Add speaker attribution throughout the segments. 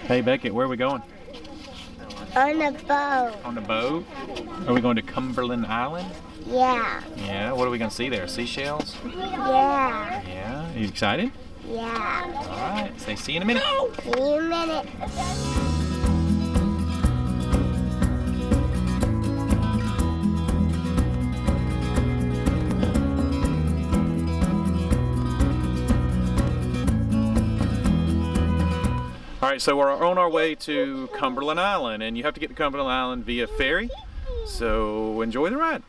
Speaker 1: Hey Beckett, where are we going?
Speaker 2: On a boat.
Speaker 1: On the boat? Are we going to Cumberland Island?
Speaker 2: Yeah.
Speaker 1: Yeah, what are we going to see there? Seashells?
Speaker 2: Yeah.
Speaker 1: Yeah, are you excited?
Speaker 2: Yeah.
Speaker 1: Alright, say see you in a minute.
Speaker 2: See you in a minute.
Speaker 1: Alright, so we're on our way to Cumberland Island, and you have to get to Cumberland Island via ferry, so enjoy the ride.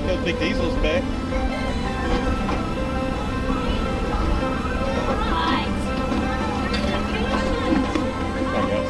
Speaker 1: Those big diesels back. I guess.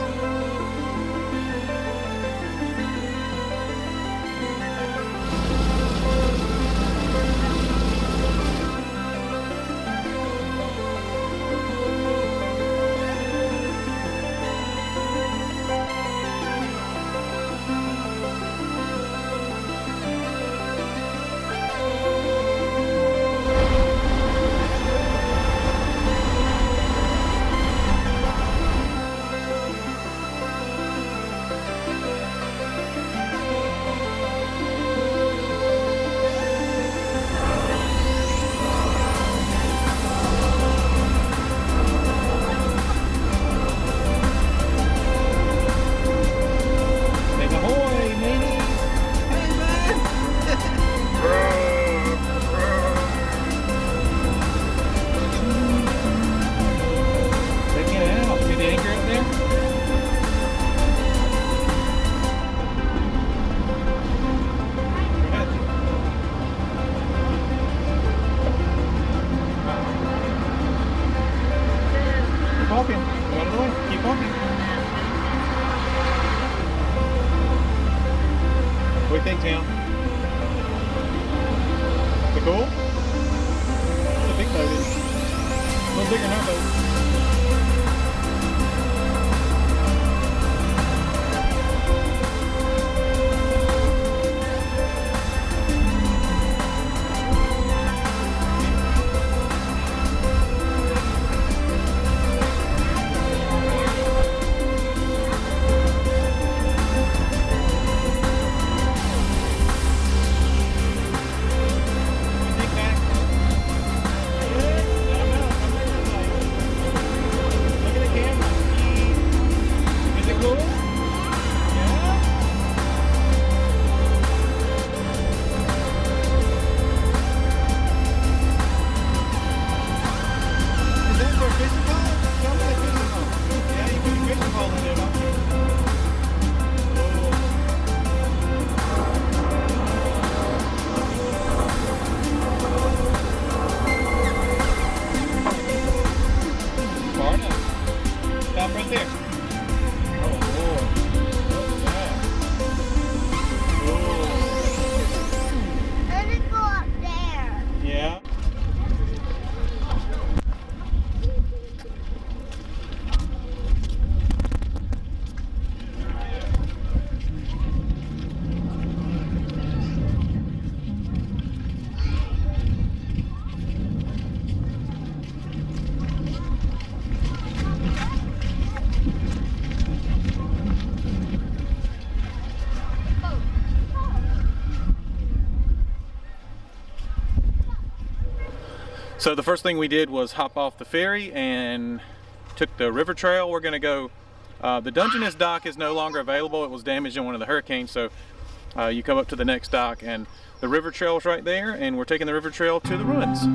Speaker 1: Walking. Go out of the way. Keep walking. What do you think, Tim? Is it cool? It's a big boat, isn't it? A little bigger than our boat. So the first thing we did was hop off the ferry and took the river trail. We're going to go, the Dungeness dock is no longer available. It was damaged in one of the hurricanes, so you come up to the next dock and the river trail is right there, and we're taking the river trail to the ruins.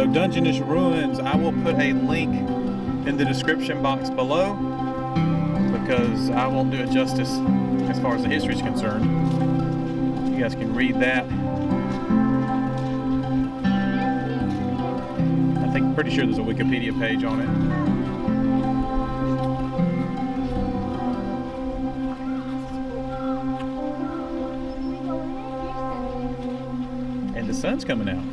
Speaker 1: So Dungeness ruins, I will put a link in the description box below because I won't do it justice as far as the history is concerned. You guys can read that. Pretty sure there's a Wikipedia page on it. And the sun's coming out.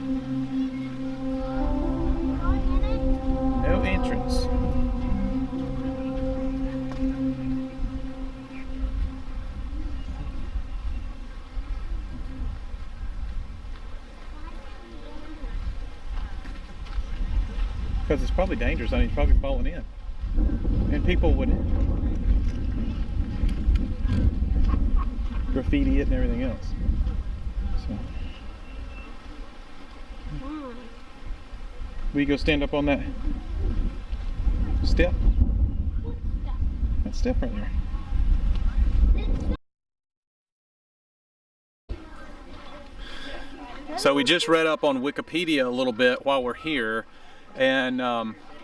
Speaker 1: No entrance. Because it's probably dangerous. I mean, it's probably falling in. And people would graffiti it and everything else. So. Will you go stand up on that step? That step right there. So we just read up on Wikipedia a little bit while we're here. And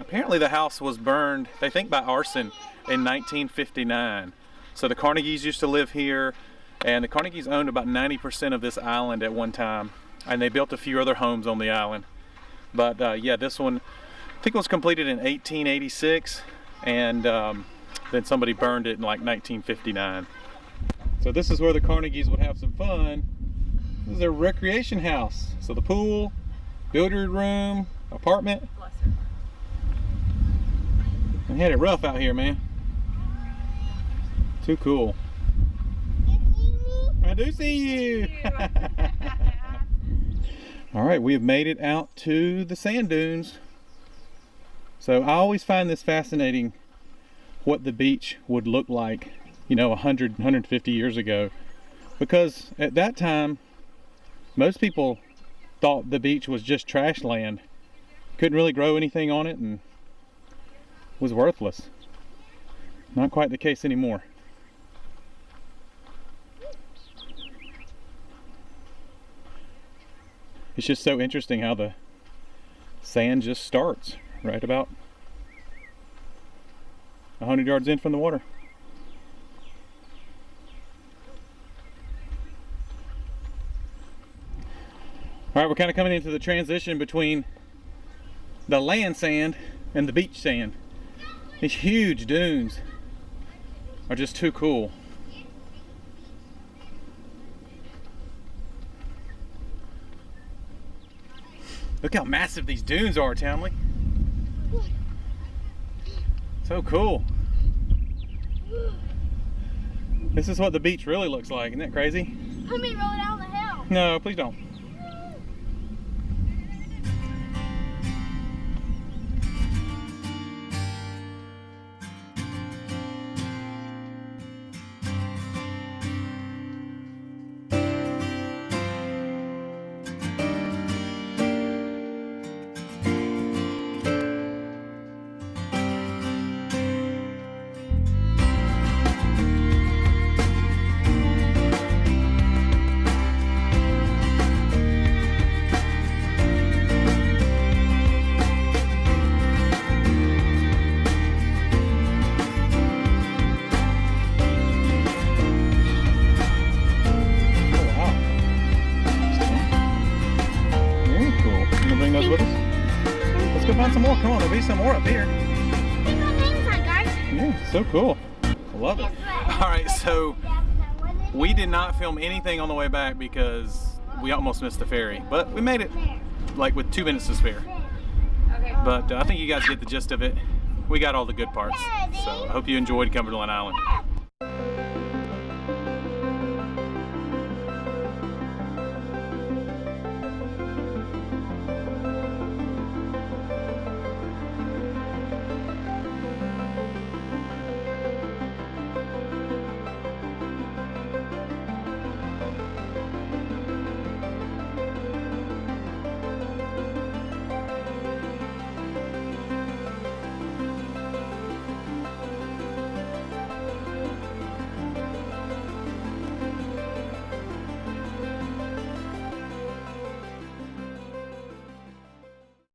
Speaker 1: apparently the house was burned, they think by arson, in 1959. So the Carnegies used to live here, and the Carnegies owned about 90% of this island at one time, and they built a few other homes on the island. But yeah, this one I think it was completed in 1886, and then somebody burned it in like 1959. So this is where the Carnegies would have some fun. This is their recreation house. So the pool, billiard room, apartment. I had it rough out here, man. Too cool. I do see you. All right, we have made it out to the sand dunes. So I always find this fascinating, what the beach would look like, you know, 100, 150 years ago. Because at that time, most people thought the beach was just trash land. Couldn't really grow anything on it and was worthless. Not quite the case anymore. It's just so interesting how the sand just starts right about 100 yards in from the water. All right, we're kind of coming into the transition between the land sand and the beach sand. These huge dunes are just too cool. Look how massive these dunes are, Townley. So cool. This is what the beach really looks like. Isn't that crazy?
Speaker 2: Let me roll down the hill.
Speaker 1: No, please don't. Let's go find some more. Come on, there'll be some more up here. Yeah, so cool. I love it. All right, so we did not film anything on the way back because we almost missed the ferry, but we made it like with 2 minutes to spare. But I think you guys get the gist of it. We got all the good parts. So I hope you enjoyed Cumberland Island.